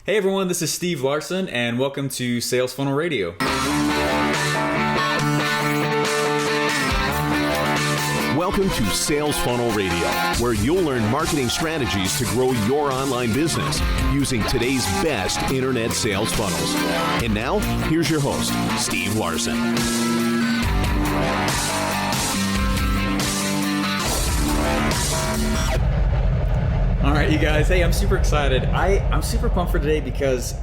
Hey everyone, this is Steve Larsen, and welcome to Sales Funnel Radio. Welcome to Sales Funnel Radio, where you'll learn marketing strategies to grow your online business using today's best internet sales funnels. And now, here's your host, Steve Larsen. All right, you guys. Hey, I'm super excited. I'm super pumped for today because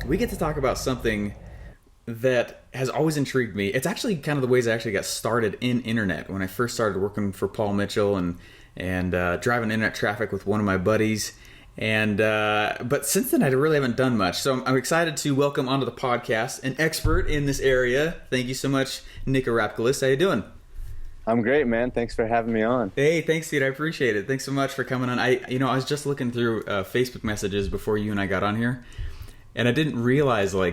we get to talk about something that has always intrigued me. It's actually kind of the ways I actually got started in internet. When I first started working for Paul Mitchel and driving internet traffic with one of my buddies. And but since then, I really haven't done much. So I'm excited to welcome onto the podcast an expert in this area. Thank you so much, Nick Arapkiles. How you doing? I'm great, man. Thanks for having me on. Hey, thanks, dude. I appreciate it. Thanks so much for coming on. I was just looking through Facebook messages before you and I got on here, and I didn't realize, I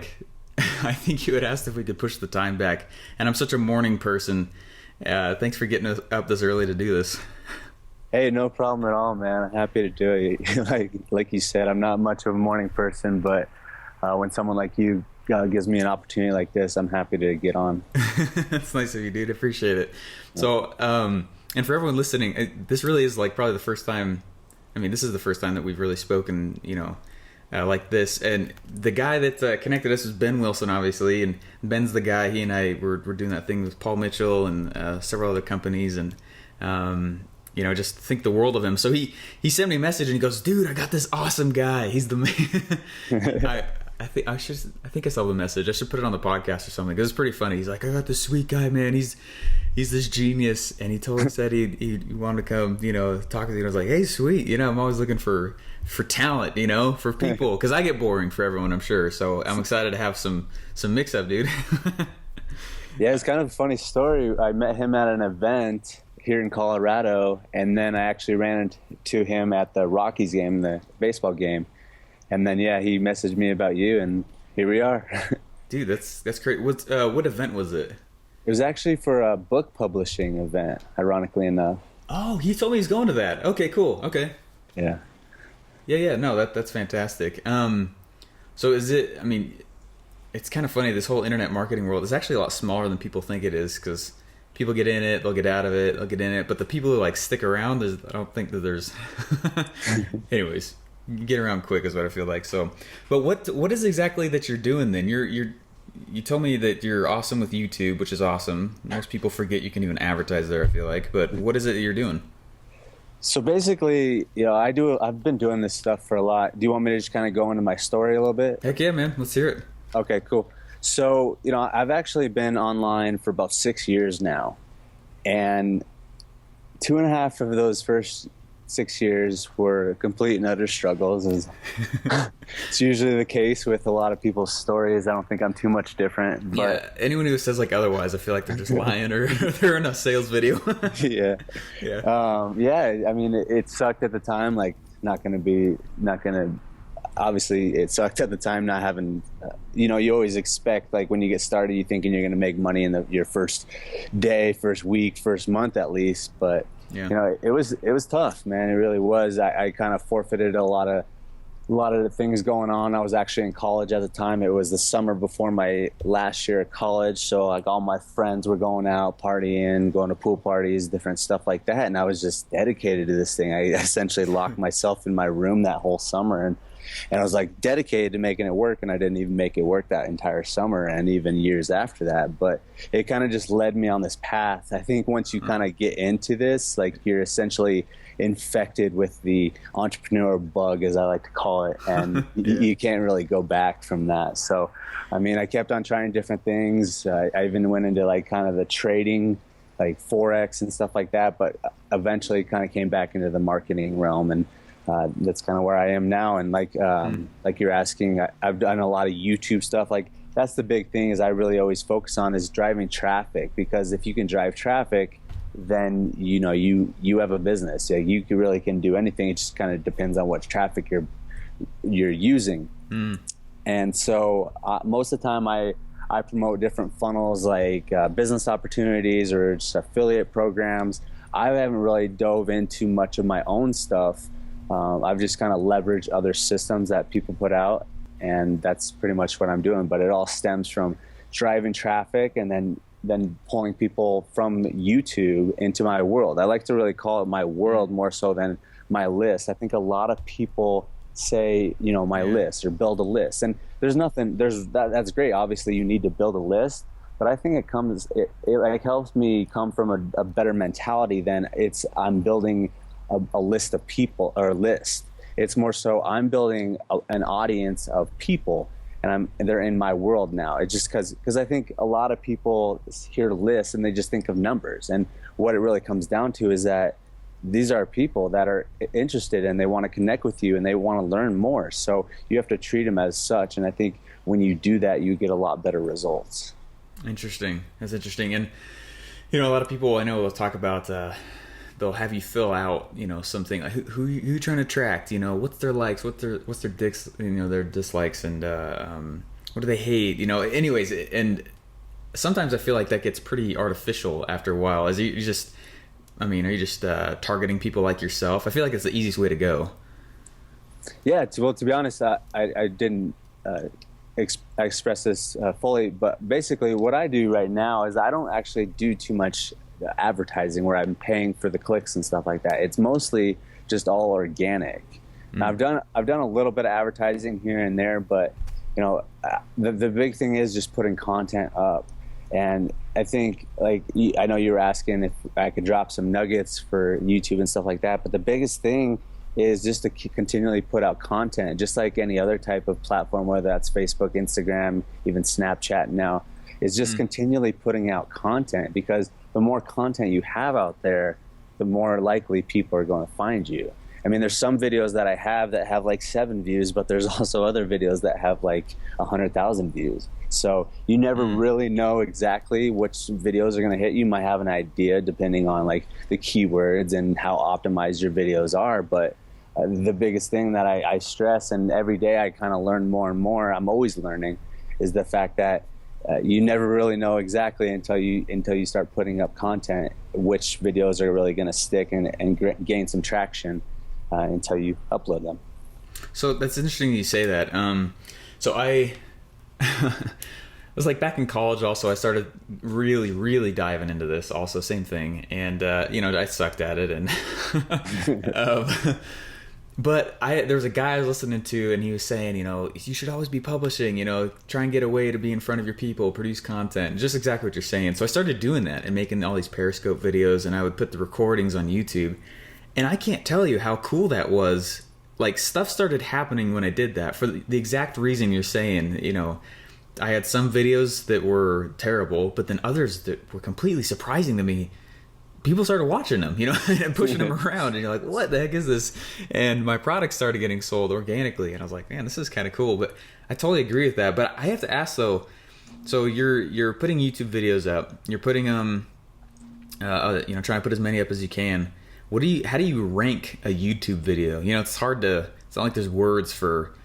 think you had asked if we could push the time back, and I'm such a morning person. Thanks for getting up this early to do this. Hey, no problem at all, man. I'm happy to do it. like you said, I'm not much of a morning person, but when someone like you gives me an opportunity like this, I'm happy to get on. That's nice of you, dude. I appreciate it. So, and for everyone listening, this really is probably the first time. I mean, this is the first time that we've really spoken, like this. And the guy that connected us is Ben Wilson, obviously. And Ben's the guy. He and I were doing that thing with Paul Mitchel and several other companies, and just think the world of him. So he sent me a message and he goes, "Dude, I got this awesome guy. He's the man." I think I saw the message. I should put it on the podcast or something, because it's pretty funny. He's like, "I got this sweet guy, man. He's this genius," and he totally said he wanted to come, talk with you. And I was like, "Hey, sweet. I'm always looking for talent, for people, because I get boring for everyone, I'm sure. So I'm excited to have some mix up, dude." Yeah, it's kind of a funny story. I met him at an event here in Colorado, and then I actually ran into him at the Rockies game, the baseball game. And then, he messaged me about you, and here we are. Dude, that's great. What event was it? It was actually for a book publishing event, ironically enough. Oh, he told me he's going to that. Okay, cool. Okay. Yeah. Yeah. No, that's fantastic. So is it? I mean, it's kind of funny. This whole internet marketing world is actually a lot smaller than people think it is, because people get in it, they'll get out of it, they'll get in it, but the people who stick around, I don't think that there's. Anyways. Get around quick is what I feel like. So, but what is exactly that you're doing then? You told me that you're awesome with YouTube, which is awesome. Most people forget you can even advertise there, I feel like. But what is it that you're doing? So basically, I've been doing this stuff for a lot. Do you want me to just kind of go into my story a little bit? Heck yeah, man. Let's hear it. Okay, cool. So, I've actually been online for about 6 years now. And 2.5 of those first 6 years were complete and utter struggles. It's usually the case with a lot of people's stories. I don't think I'm too much different. But yeah, anyone who says otherwise, I feel like they're just lying or they're in a sales video. Yeah. I mean, it sucked at the time. Obviously, it sucked at the time not having. You always expect, when you get started, you're thinking you're going to make money in your first day, first week, first month at least, but. Yeah. It was tough, man. It really was. I kind of forfeited a lot of the things going on. I was actually in college at the time. It was the summer before my last year of college. So all my friends were going out, partying, going to pool parties, different stuff like that. And I was just dedicated to this thing. I essentially locked myself in my room that whole summer. And I was dedicated to making it work, and I didn't even make it work that entire summer and even years after that. But it kind of just led me on this path. I think once you kind of get into this, you're essentially infected with the entrepreneur bug, as I like to call it, and you can't really go back from that. So, I mean, I kept on trying different things. I even went into kind of the trading, Forex and stuff like that, but eventually kind of came back into the marketing realm, and that's kind of where I am now. And like you're asking, I've done a lot of YouTube stuff. That's the big thing is I really always focus on is driving traffic, because if you can drive traffic, then you have a business. You really can do anything. It just kind of depends on what traffic you're using. And so most of the time I promote different funnels, business opportunities or just affiliate programs. I haven't really dove into much of my own stuff. I've just kind of leveraged other systems that people put out. and that's pretty much what I'm doing. But it all stems from driving traffic and then pulling people from YouTube into my world. I like to really call it my world more so than my list. I think a lot of people say, my list or build a list, and that's great. Obviously you need to build a list, but I think it helps me come from a better mentality than I'm building a list of people or a list. It's more so I'm building an audience of people, and they're in my world now. It's just because I think a lot of people hear lists and they just think of numbers, and what it really comes down to is that these are people that are interested and they want to connect with you and they want to learn more. So you have to treat them as such, and I think when you do that, you get a lot better results. Interesting. That's interesting. And a lot of people I know will talk about they'll have you fill out, something like who you trying to attract, what's their likes, what's their their dislikes, and what do they hate, anyways. And sometimes I feel like that gets pretty artificial after a while. Are you just targeting people like yourself? I feel like it's the easiest way to go. Yeah, to be honest, I didn't express this fully, but basically what I do right now is I don't actually do too much advertising where I'm paying for the clicks and stuff like that. It's mostly just all organic. Now, I've done a little bit of advertising here and there, but the big thing is just putting content up. And I think, I know you were asking if I could drop some nuggets for YouTube and stuff like that, but the biggest thing is just to continually put out content, just like any other type of platform, whether that's Facebook, Instagram, even Snapchat now, is just continually putting out content, because the more content you have out there, the more likely people are going to find you. I mean, there's some videos that I have that have 7 views, but there's also other videos that have 100,000 views. So you never really know exactly which videos are going to hit. You might have an idea depending on the keywords and how optimized your videos are. But the biggest thing that I stress, and every day I kind of learn more and more, I'm always learning, is the fact that you never really know exactly until you start putting up content which videos are really going to stick and gain some traction until you upload them. So that's interesting you say that. So I was back in college also, I started really, really diving into this also, same thing. And, I sucked at it. And but there was a guy I was listening to, and he was saying, you should always be publishing, try and get a way to be in front of your people, produce content, just exactly what you're saying. So I started doing that and making all these Periscope videos, and I would put the recordings on YouTube. And I can't tell you how cool that was. Stuff started happening when I did that for the exact reason you're saying. I had some videos that were terrible, but then others that were completely surprising to me. People started watching them, and pushing them around, and you're like, what the heck is this? And my product started getting sold organically, and I was like, man, this is kind of cool. But I totally agree with that. But I have to ask though, so you're putting YouTube videos up, you're putting trying to put as many up as you can. How do you rank a YouTube video? It's hard to, it's not like there's words for,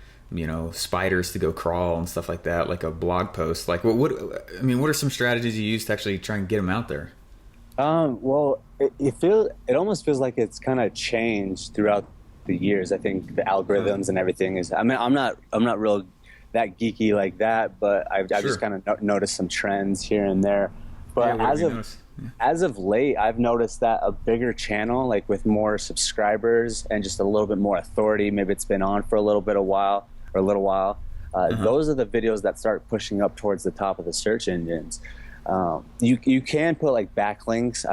spiders to go crawl and stuff like that, like a blog post. What are some strategies you use to actually try and get them out there? Well, it almost feels like it's kind of changed throughout the years. I think the algorithms and everything is, I'm not real that geeky like that, but I've just kind of noticed some trends here and there. But as of late, I've noticed that a bigger channel, with more subscribers and just a little bit more authority, maybe it's been on for a little while, those are the videos that start pushing up towards the top of the search engines. You can put backlinks.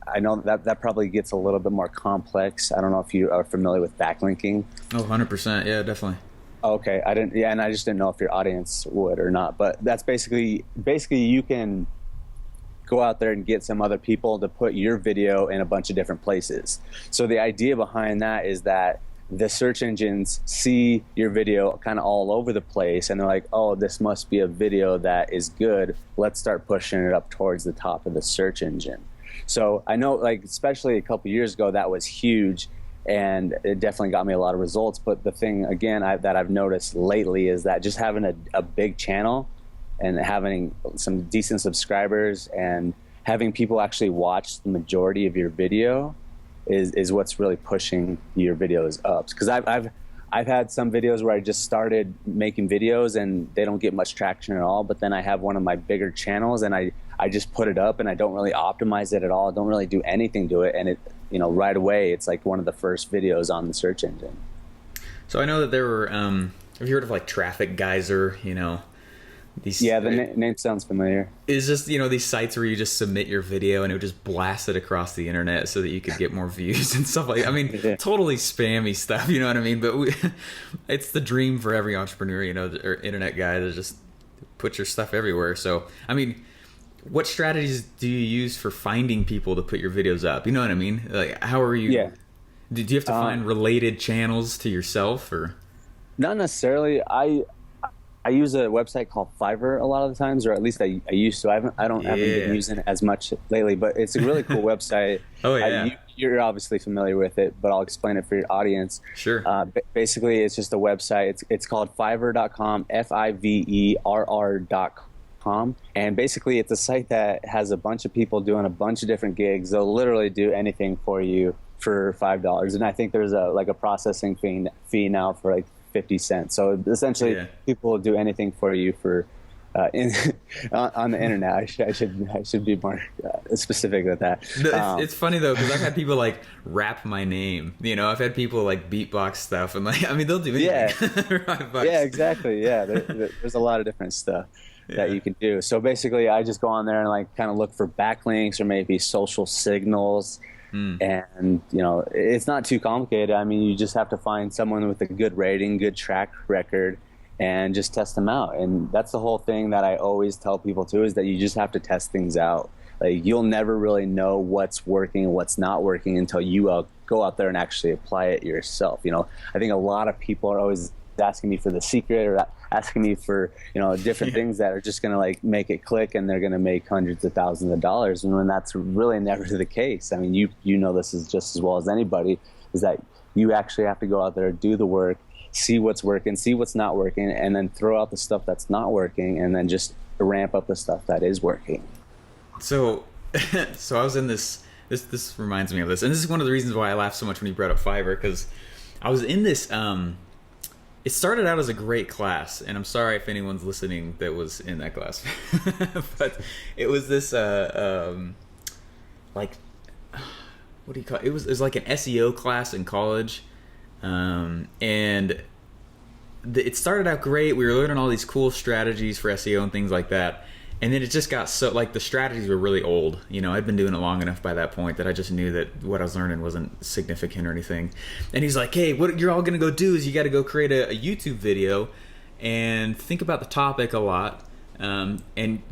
I know that probably gets a little bit more complex. I don't know if you are familiar with backlinking. Oh, 100%. Yeah, definitely. Okay. And I just didn't know if your audience would or not, but that's basically you can go out there and get some other people to put your video in a bunch of different places. So the idea behind that is that the search engines see your video kind of all over the place, and they're like, oh, this must be a video that is good. Let's start pushing it up towards the top of the search engine. So I know, especially a couple years ago, that was huge, and it definitely got me a lot of results. But the thing, again, that I've noticed lately is that just having a big channel and having some decent subscribers and having people actually watch the majority of your video is what's really pushing your videos up. Because I've had some videos where I just started making videos and they don't get much traction at all. But then I have one of my bigger channels and I just put it up and I don't really optimize it at all. I don't really do anything to it. And it, right away, it's like one of the first videos on the search engine. So I know that there were, have you heard of like Traffic Geyser, These, yeah, the name sounds familiar. It's just, these sites where you just submit your video and it would just blast it across the internet so that you could get more views and stuff like that. I mean, totally spammy stuff, you know what I mean? But it's the dream for every entrepreneur, or internet guy, to just put your stuff everywhere. So, I mean, what strategies do you use for finding people to put your videos up? You know what I mean? Like, how are you? Yeah. Did you have to find related channels to yourself, or? Not necessarily. I use a website called Fiverr a lot of the times, or at least I used to. I haven't been using it as much lately, but it's a really cool website. Oh yeah. You're obviously familiar with it, but I'll explain it for your audience. Sure. Basically, it's just a website. It's called Fiverr.com, Fiverr.com. And basically, it's a site that has a bunch of people doing a bunch of different gigs. They'll literally do anything for you for $5. And I think there's a processing fee now for like 50 cents. So essentially, people will do anything for you for on the internet. I should be more specific with that. It's funny though, because I've had people like rap my name. I've had people like beatbox stuff, and like, I mean, they'll do anything. Yeah, exactly. Yeah, there's a lot of different stuff that you can do. So basically, I just go on there and like kind of look for backlinks or maybe social signals. And it's not too complicated. I mean, you just have to find someone with a good rating, good track record, and just test them out. And that's the whole thing that I always tell people too, is that you just have to test things out. Like, you'll never really know what's working and what's not working until you go out there and actually apply it yourself. I think a lot of people are always asking me for the secret, or asking me for different things that are just going to like make it click, and they're going to make hundreds of thousands of dollars, and when that's really never the case. I mean, you this is just as well as anybody, is that you actually have to go out there, do the work, see what's working, see what's not working, and then throw out the stuff that's not working, and then just ramp up the stuff that is working. So I was in this reminds me of this, and this is one of the reasons why I laughed so much when you brought up Fiverr, because I was in this it started out as a great class, and I'm sorry if anyone's listening that was in that class, but it was this like, what do you call it? It was like an SEO class in college, and it started out great. We were learning all these cool strategies for SEO and things like that. And then it just got so, like, the strategies were really old. I'd been doing it long enough by that point that I just knew that what I was learning wasn't significant or anything. And he's like, hey, what you're all going to go do is you got to go create a YouTube video and think about the topic a lot. And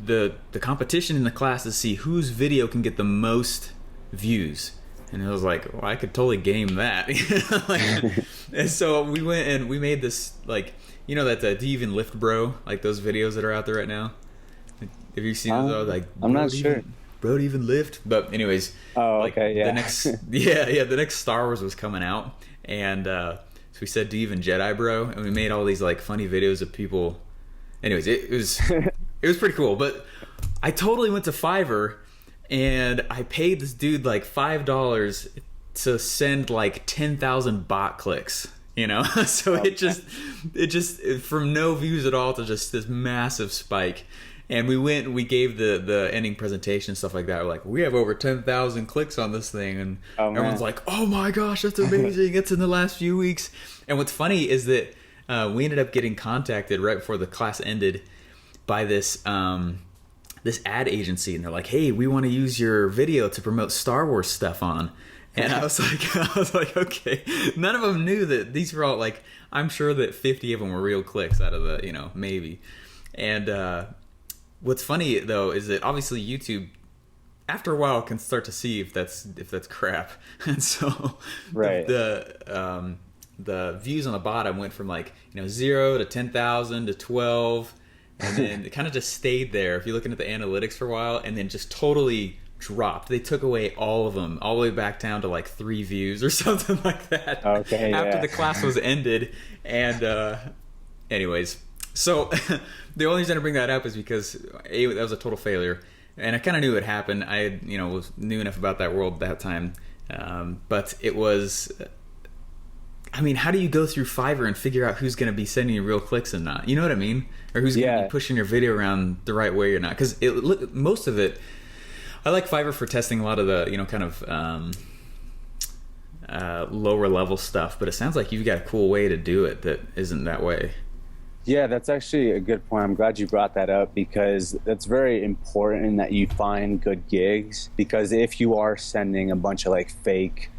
the competition in the class is see whose video can get the most views. And I was like, well, I could totally game that. And so we went and we made this, like, that Do You Even Lift Bro? Like those videos that are out there right now. Have you seen those? Like, I'm not sure. Bro, even lift? But anyways, okay, yeah. The next Star Wars was coming out, and so we said, "Do you even Jedi, bro?" And we made all these like funny videos of people. Anyways, it was pretty cool. But I totally went to Fiverr, and I paid this dude like $5 to send like 10,000 bot clicks. So it just from no views at all to just this massive spike. And we gave the ending presentation and stuff like that. We're like, we have over 10,000 clicks on this thing. And everyone's like, oh my gosh, that's amazing. It's in the last few weeks. And what's funny is that we ended up getting contacted right before the class ended by this ad agency. And they're like, hey, we want to use your video to promote Star Wars stuff on. And I was like, okay. None of them knew that these were all like, I'm sure that 50 of them were real clicks out of the, maybe. And what's funny though is that obviously YouTube, after a while, can start to see if that's crap. And so right. the views on the bottom went from like 0 to 10,000 to 12, and then it kind of just stayed there. If you're looking at the analytics for a while, and then just totally dropped. They took away all of them, all the way back down to like 3 views or something like that. Okay. After the class was ended, and anyways, so the only reason I bring that up is because that was a total failure, and I kind of knew it happened. I knew enough about that world at that time, but it was. I mean, how do you go through Fiverr and figure out who's going to be sending you real clicks and not? You know what I mean? Or who's going to be pushing your video around the right way or not? Because most of it, I like Fiverr for testing a lot of the, kind of lower level stuff. But it sounds like you've got a cool way to do it that isn't that way. Yeah, that's actually a good point. I'm glad you brought that up, because it's very important that you find good gigs. Because if you are sending a bunch of like fake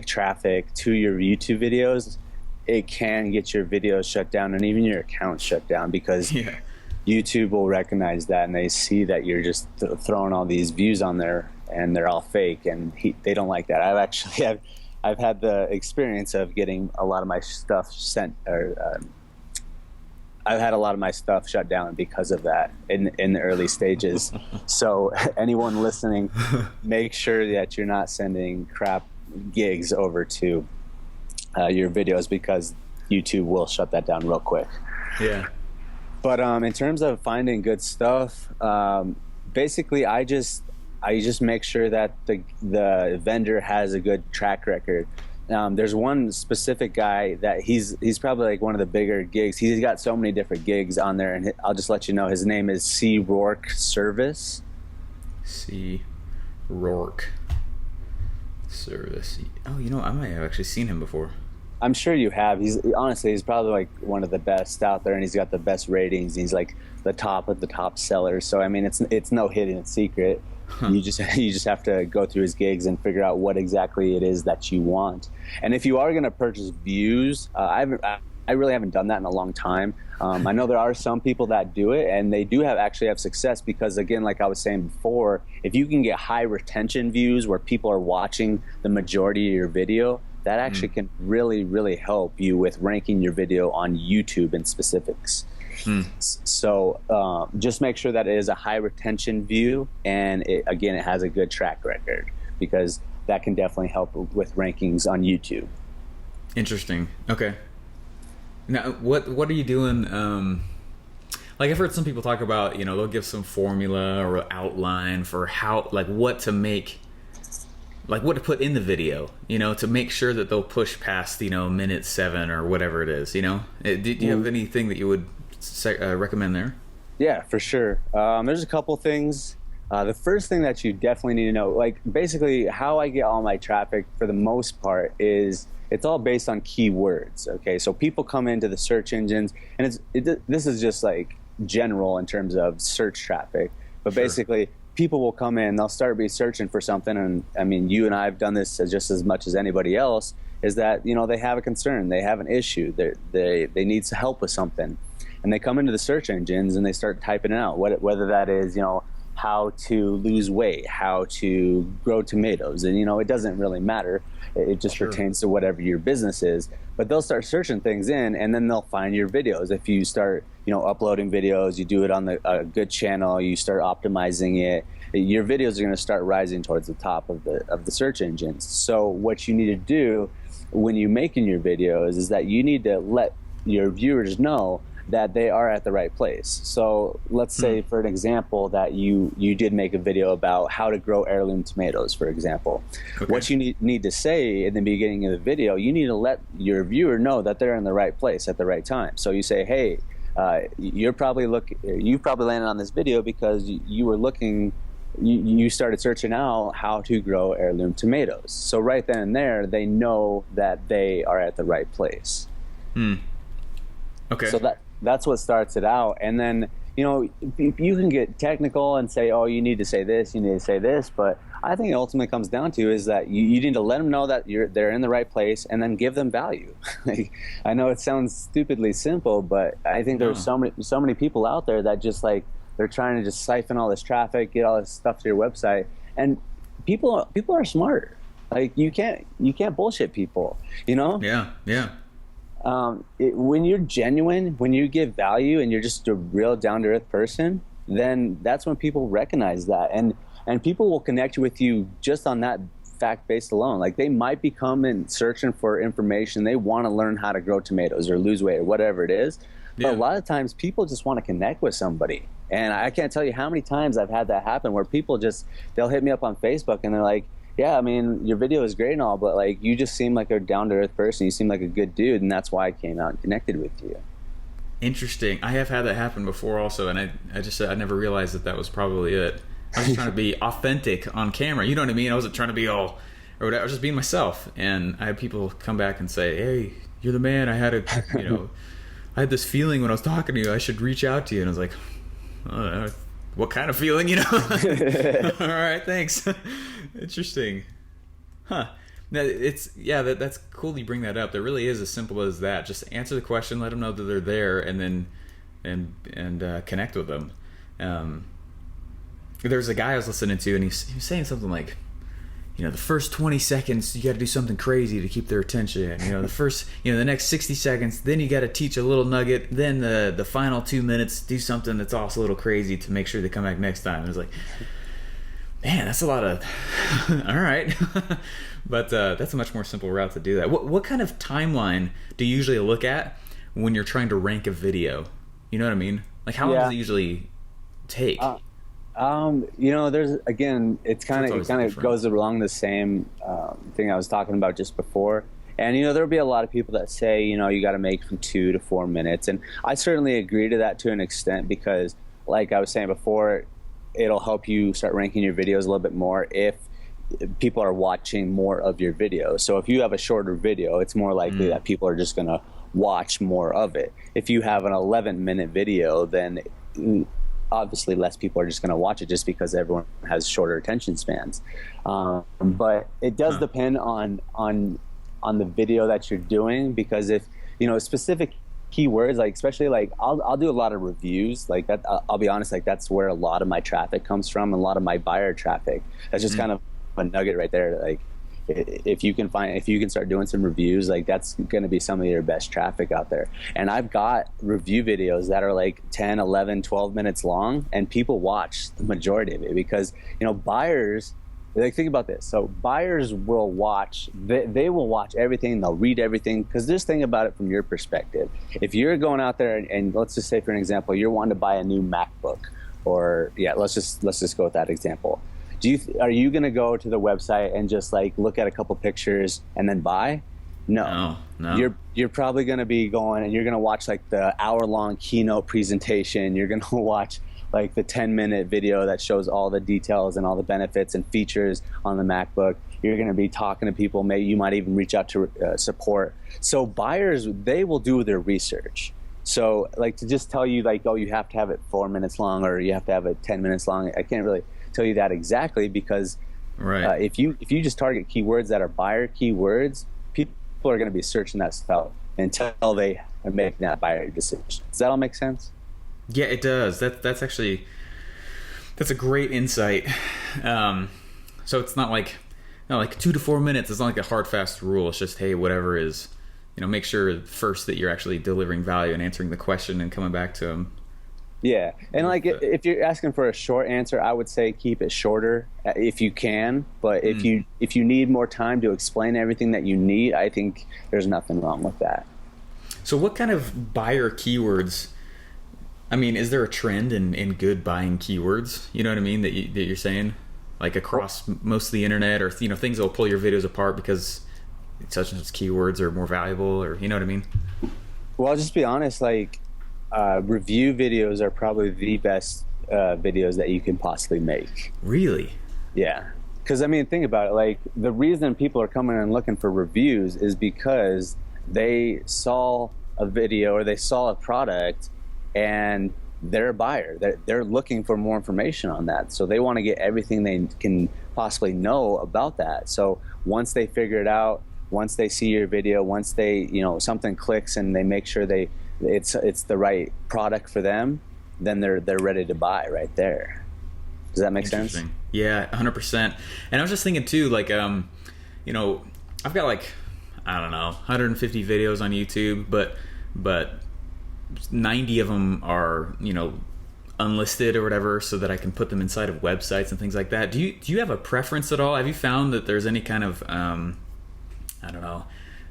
traffic to your YouTube videos, it can get your videos shut down and even your account shut down, because YouTube will recognize that and they see that you're just throwing all these views on there and they're all fake, and they don't like that. I've had the experience of getting a lot of my stuff sent, or I've had a lot of my stuff shut down because of that in the early stages. So anyone listening, make sure that you're not sending crap gigs over to your videos, because YouTube will shut that down real quick. Yeah. But in terms of finding good stuff, basically I just make sure that the vendor has a good track record. There's one specific guy that he's probably like one of the bigger gigs. He's got so many different gigs on there, and I'll just let you know his name is C. Rourke Service. C. Rourke Service. Oh, I might have actually seen him before. I'm sure you have. He's probably like one of the best out there, and he's got the best ratings. He's like the top of the top sellers. So I mean, it's no hidden secret. Huh. You just have to go through his gigs and figure out what exactly it is that you want. And if you are going to purchase views, I really haven't done that in a long time. I know there are some people that do it, and they do actually have success, because again, like I was saying before, if you can get high retention views where people are watching the majority of your video, that actually can really, really help you with ranking your video on YouTube in specifics. So just make sure that it is a high retention view, and it has a good track record, because that can definitely help with rankings on YouTube. Interesting. Okay. Now, what are you doing? Like I've heard some people talk about, they'll give some formula or outline for how, like what to make, like what to put in the video, to make sure that they'll push past, minute 7 or whatever it is, Do you have anything that you would recommend there? Yeah, for sure. There's a couple things. The first thing that you definitely need to know, like basically how I get all my traffic for the most part is it's all based on keywords. Okay, so people come into the search engines, and this is just like general in terms of search traffic, but basically people will come in, they'll start researching for something, and I mean, you and I have done this just as much as anybody else, is that they have a concern, they have an issue, they need some help with something, and they come into the search engines and they start typing it out, whether that is how to lose weight, how to grow tomatoes, and it doesn't really matter. It just pertains to whatever your business is. But they'll start searching things in, and then they'll find your videos. If you start, uploading videos, you do it on a good channel, you start optimizing it, your videos are going to start rising towards the top of the search engines. So what you need to do when you're making your videos is that you need to let your viewers know that they are at the right place. So let's say, for an example, that you did make a video about how to grow heirloom tomatoes, for example. Okay. What you need to say in the beginning of the video, you need to let your viewer know that they're in the right place at the right time. So you say, hey, you probably landed on this video because you started searching out how to grow heirloom tomatoes. So right then and there, they know that they are at the right place. Okay. So that's what starts it out. And then, you can get technical and say, oh, you need to say this, you need to say this. But I think it ultimately comes down to is that you need to let them know that they're in the right place, and then give them value. I know it sounds stupidly simple, but I think there's so many people out there that just they're trying to just siphon all this traffic, get all this stuff to your website. And people are smart. Like you can't bullshit people, Yeah. When you're genuine, when you give value, and you're just a real down-to-earth person, then that's when people recognize that, and people will connect with you just on that fact based alone. Like they might be coming searching for information, they want to learn how to grow tomatoes or lose weight or whatever it is, but a lot of times people just want to connect with somebody. And I can't tell you how many times I've had that happen, where people they'll hit me up on Facebook and they're like, Yeah, I mean, your video is great and all, but like you just seem like a down to earth person. You seem like a good dude, and that's why I came out and connected with you. Interesting. I have had that happen before also, and I never realized that was probably it. I was just trying to be authentic on camera. You know what I mean? I wasn't trying to be all or whatever. I was just being myself, and I had people come back and say, "Hey, you're the man. I had I had this feeling when I was talking to you. I should reach out to you." And I was like, "Oh, what kind of feeling?" All right, thanks. Interesting. Huh. Now, that's cool you bring that up. There really is as simple as that. Just answer the question, let them know that they're there, and then connect with them. There's a guy I was listening to, and he was saying something like, the first 20 seconds you got to do something crazy to keep their attention. The next 60 seconds, then you got to teach a little nugget. Then the final 2 minutes, do something that's also a little crazy to make sure they come back next time. It was like, man, that's a lot of. All right, but that's a much more simple route to do that. What kind of timeline do you usually look at when you're trying to rank a video? You know what I mean? Like, how long does it usually take? There's, again, it kind of goes along the same thing I was talking about just before. And, there'll be a lot of people that say, you got to make from 2 to 4 minutes. And I certainly agree to that to an extent because, like I was saying before, it'll help you start ranking your videos a little bit more if people are watching more of your video. So if you have a shorter video, it's more likely that people are just going to watch more of it. If you have an 11-minute video, then obviously less people are just going to watch it just because everyone has shorter attention spans. But it does depend on the video that you're doing, because if specific keywords, like especially like I'll do a lot of reviews like that. I'll be honest, like that's where a lot of my traffic comes from, a lot of my buyer traffic. That's just kind of a nugget right there. Like if you can start doing some reviews, like that's going to be some of your best traffic out there. And I've got review videos that are like 10, 11, 12 minutes long, and people watch the majority of it because, buyers, like, think about this. So buyers will watch, they will watch everything, they'll read everything, because just think about it from your perspective. If you're going out there and let's just say, for an example, you're wanting to buy a new MacBook, or let's just go with that example. Are you going to go to the website and just like look at a couple pictures and then buy? No. You're probably going to be going and you're going to watch like the hour-long keynote presentation. You're going to watch like the 10-minute video that shows all the details and all the benefits and features on the MacBook. You're going to be talking to people. Maybe you might even reach out to support. So buyers, they will do their research. So like to just tell you like, oh, you have to have it 4 minutes long or you have to have it 10 minutes long, I can't really tell you that exactly, because if you just target keywords that are buyer keywords, people are going to be searching that stuff until they are making that buyer decision. Does that all make sense? Yeah, it does. That's a great insight. So it's not like 2 to 4 minutes. It's not like a hard fast rule. It's just, hey, whatever is, make sure first that you're actually delivering value and answering the question and coming back to them. Yeah, and like if you're asking for a short answer, I would say keep it shorter if you can. But if you need more time to explain everything that you need, I think there's nothing wrong with that. So what kind of buyer keywords? I mean, is there a trend in good buying keywords? You know what I mean, that you're saying, like across most of the internet, or things that will pull your videos apart because such and such keywords are more valuable, or you know what I mean? Well, I'll just be honest, like. Review videos are probably the best videos that you can possibly make. Really? Yeah. Because, I mean, think about it. Like, the reason people are coming and looking for reviews is because they saw a video or they saw a product and they're a buyer. They're looking for more information on that. So they want to get everything they can possibly know about that. So once they figure it out, once they see your video, once they, something clicks and they make sure it's the right product for them, then they're ready to buy right there. Does that make sense? Yeah, 100%. And I was just thinking too, like, I've got like, I don't know, 150 videos on YouTube, but 90 of them are, unlisted or whatever, so that I can put them inside of websites and things like that. Do you have a preference at all? Have you found that there's any kind of, I don't know,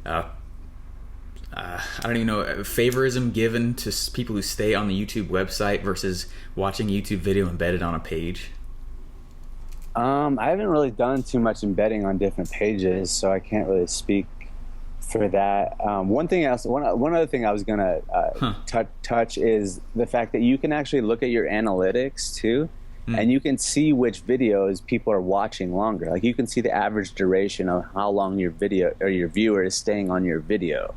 I don't even know, favorism given to people who stay on the YouTube website versus watching a YouTube video embedded on a page? I haven't really done too much embedding on different pages, so I can't really speak for that. One other thing I was gonna touch is the fact that you can actually look at your analytics too, and you can see which videos people are watching longer. Like you can see the average duration of how long your video or your viewer is staying on your video.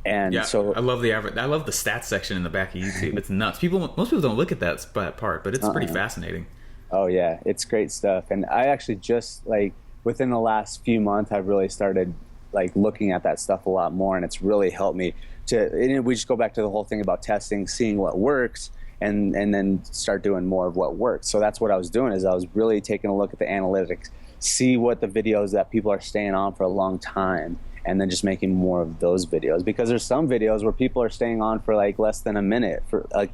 And so I love the average. I love the stats section in the back of YouTube. It's nuts. Most people don't look at that part, but it's pretty fascinating. Oh yeah, it's great stuff. And I actually just like within the last few months, I've really started like looking at that stuff a lot more, and it's really helped me and we just go back to the whole thing about testing, seeing what works, and then start doing more of what works. So that's what I was doing, is I was really taking a look at the analytics, see what the videos that people are staying on for a long time, and then just making more of those videos, because there's some videos where people are staying on for like less than a minute for like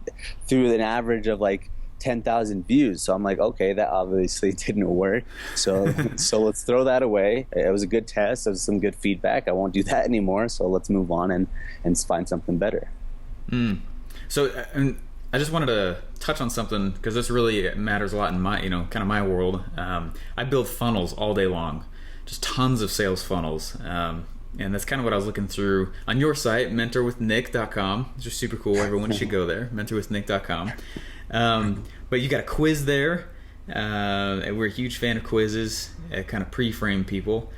through an average of like 10,000 views. So I'm like, okay, that obviously didn't work. So let's throw that away. It was a good test. It was some good feedback. I won't do that anymore. So let's move on and find something better. So and I just wanted to touch on something, because this really matters a lot in my, kind of my world. I build funnels all day long, just tons of sales funnels. And that's kind of what I was looking through on your site, mentorwithnick.com. It's just super cool. Everyone should go there, mentorwithnick.com. But you got a quiz there. And we're a huge fan of quizzes, kind of pre-frame people.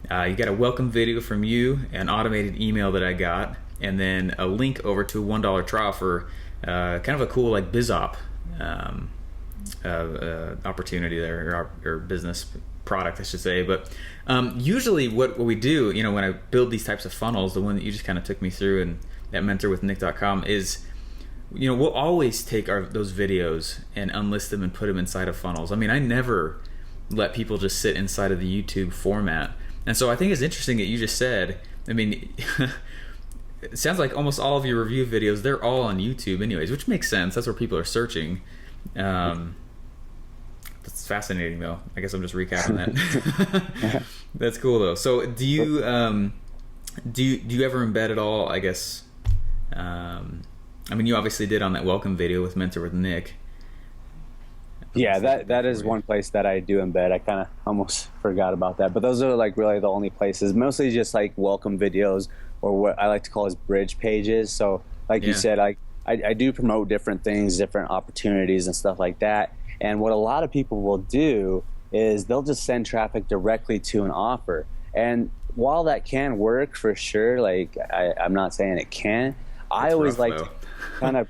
You got a welcome video from you, an automated email that I got, and then a link over to a $1 trial for kind of a cool like BizOp opportunity there, or business product, I should say. But usually what we do, when I build these types of funnels, the one that you just kind of took me through and at mentorwithnick.com is, we'll always take those videos and unlist them and put them inside of funnels. I mean, I never let people just sit inside of the YouTube format. And so I think it's interesting that you just said, I mean, it sounds like almost all of your review videos, they're all on YouTube anyways, which makes sense. That's where people are searching. That's fascinating, though. I guess I'm just recapping that. That's cool, though. So do you ever embed at all, I guess? I mean, you obviously did on that welcome video with Mentor with Nick. Yeah, that is one place that I do embed. I kind of almost forgot about that. But those are like really the only places. Mostly just like welcome videos, or what I like to call as bridge pages. So like you said, I do promote different things, different opportunities and stuff like that. And what a lot of people will do is they'll just send traffic directly to an offer. And while that can work for sure, like I'm not saying it can't, I always like to kind of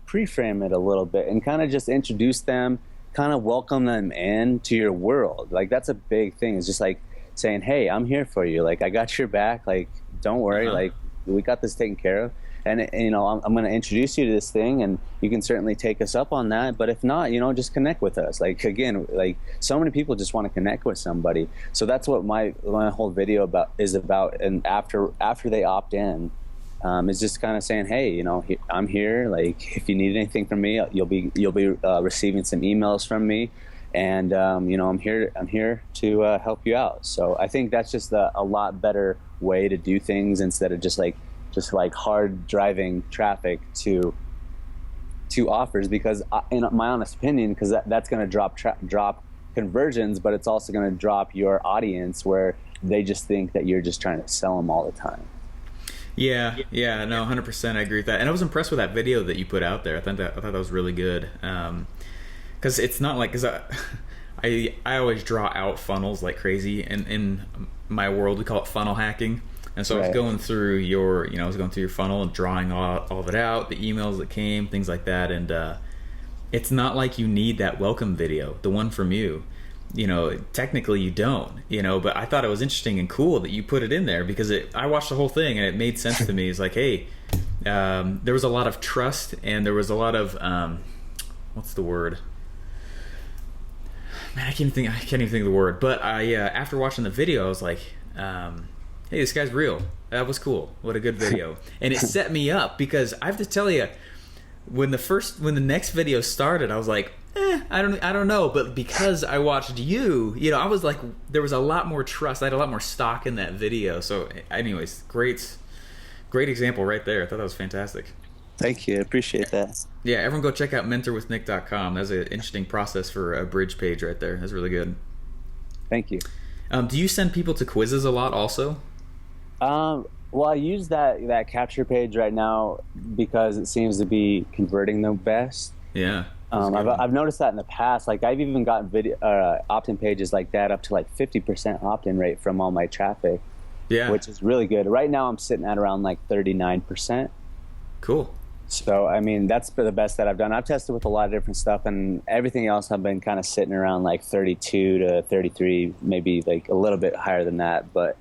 pre-frame it a little bit and kind of just introduce them, kind of welcome them into your world. Like that's a big thing. It's just like saying, hey, I'm here for you. Like I got your back. Like don't worry. Like we got this taken care of. And I'm going to introduce you to this thing, and you can certainly take us up on that. But if not, just connect with us. Like again, like so many people just want to connect with somebody. So that's what my whole video is about. And after they opt in, is just kind of saying, hey, I'm here. Like if you need anything from me, you'll be receiving some emails from me, and I'm here to help you out. So I think that's just a lot better way to do things, instead of just like hard driving traffic to offers, because in my honest opinion, because that's going to drop conversions, but it's also going to drop your audience, where they just think that you're just trying to sell them all the time. Yeah, no, 100%, I agree with that. And I was impressed with that video that you put out there. I thought that was really good, because it's not like, I always draw out funnels like crazy, and in my world we call it funnel hacking. And so I was going through your funnel and drawing all of it out, the emails that came, things like that. And it's not like you need that welcome video, the one from you. Technically you don't, but I thought it was interesting and cool that you put it in there, because I watched the whole thing and it made sense to me. It's like, hey, there was a lot of trust, and there was a lot of, what's the word? Man, I can't even think of the word. But after watching the video, I was like, hey, this guy's real. That was cool. What a good video. And it set me up, because I have to tell you, when the next video started, I was like, I don't know. But because I watched you, I was like, there was a lot more trust. I had a lot more stock in that video. So anyways, great example right there. I thought that was fantastic. Thank you. I appreciate that. Yeah, everyone go check out mentorwithnick.com. That's an interesting process for a bridge page right there. That's really good. Thank you. Do you send people to quizzes a lot also? Well, I use that capture page right now because it seems to be converting the best. Yeah. I've noticed that in the past. Like I've even gotten opt-in pages like that up to like 50% opt-in rate from all my traffic. Yeah. Which is really good. Right now I'm sitting at around like 39%. Cool. So, I mean, that's the best that I've done. I've tested with a lot of different stuff, and everything else I've been kind of sitting around like 32 to 33, maybe like a little bit higher than that. But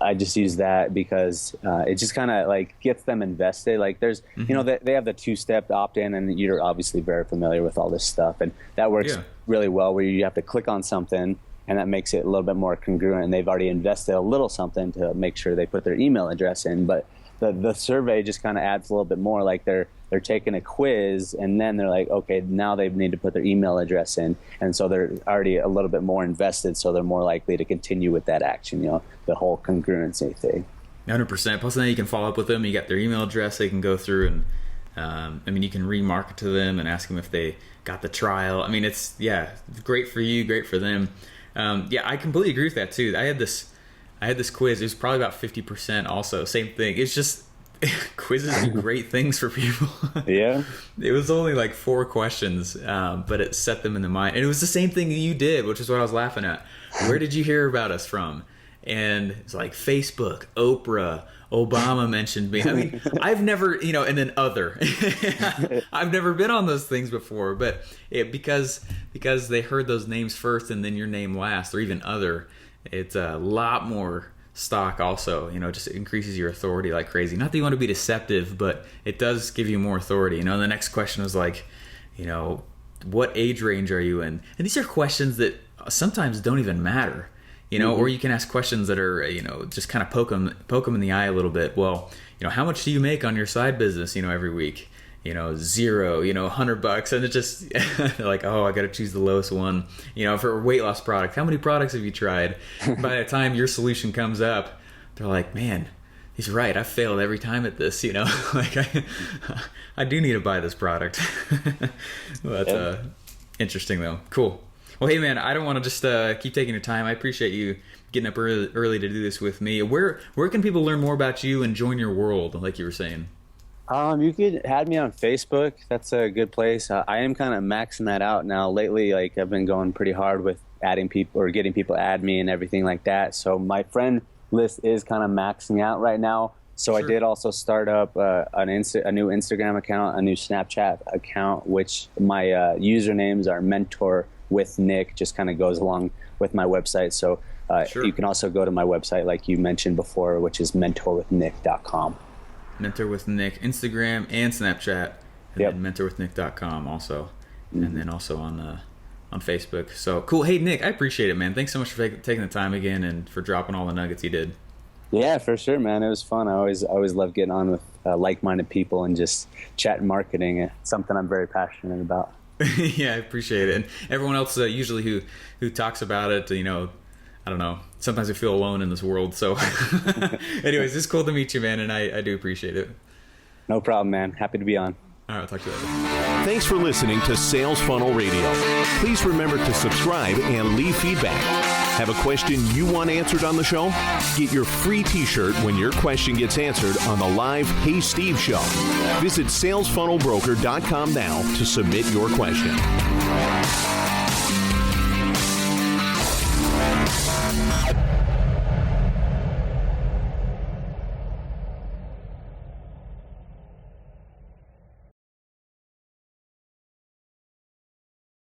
I just use that because it just kind of like gets them invested. Like there's, you know, they have the 2-step opt-in, and you're obviously very familiar with all this stuff. And that works really well where you have to click on something, and that makes it a little bit more congruent. And they've already invested a little something to make sure they put their email address in. But the survey just kind of adds a little bit more. Like they're taking a quiz, and then they're like, okay, now they need to put their email address in, and so they're already a little bit more invested, so they're more likely to continue with that action. You know, the whole congruency thing. 100%. Plus, then you can follow up with them. You got their email address. They can go through and, I mean, you can remarket to them and ask them if they got the trial. I mean, it's great for you, great for them. I completely agree with that too. I had this quiz. It was probably about 50% also. Same thing. It's just quizzes do great things for people. Yeah. It was only like 4 questions, but it set them in the mind. And it was the same thing you did, which is what I was laughing at. Where did you hear about us from? And it's like Facebook, Oprah, Obama mentioned me. I mean, I've never, and then other. I've never been on those things before, but because they heard those names first and then your name last, or even other, it's a lot more stock also, just increases your authority like crazy. Not that you want to be deceptive, but it does give you more authority. The next question was like, what age range are you in? And these are questions that sometimes don't even matter, or you can ask questions that are, just kind of poke them in the eye a little bit. Well, how much do you make on your side business, every week? 0, $100, and it just like, oh, I got to choose the lowest one. For a weight loss product, how many products have you tried? By the time your solution comes up, they're like, man, he's right. I failed every time at this. Like I do need to buy this product. But interesting though. Cool. Well, hey man, I don't want to just keep taking your time. I appreciate you getting up early to do this with me. Where can people learn more about you and join your world, like you were saying? You could add me on Facebook. That's a good place. I am kind of maxing that out now. Lately, like I've been going pretty hard with adding people or getting people to add me and everything like that. So my friend list is kind of maxing out right now. So sure. I did also start up a new Instagram account, a new Snapchat account, which my usernames are Mentor with Nick. Just kind of goes along with my website. So sure. You can also go to my website, like you mentioned before, which is mentorwithnick.com. Mentor with Nick, Instagram and Snapchat, and then mentorwithnick.com also, and then also on Facebook. So cool. Hey Nick, I appreciate it, man. Thanks so much for taking the time again and for dropping all the nuggets you did. Yeah, for sure, man. It was fun. I always love getting on with like-minded people and just chatting marketing. It's something I'm very passionate about. Yeah, I appreciate it. And everyone else usually who talks about it, I don't know. Sometimes I feel alone in this world. So anyways, it's cool to meet you, man. And I do appreciate it. No problem, man. Happy to be on. All right, I'll talk to you later. Thanks for listening to Sales Funnel Radio. Please remember to subscribe and leave feedback. Have a question you want answered on the show? Get your free t-shirt when your question gets answered on the live Hey Steve show. Visit salesfunnelbroker.com now to submit your question.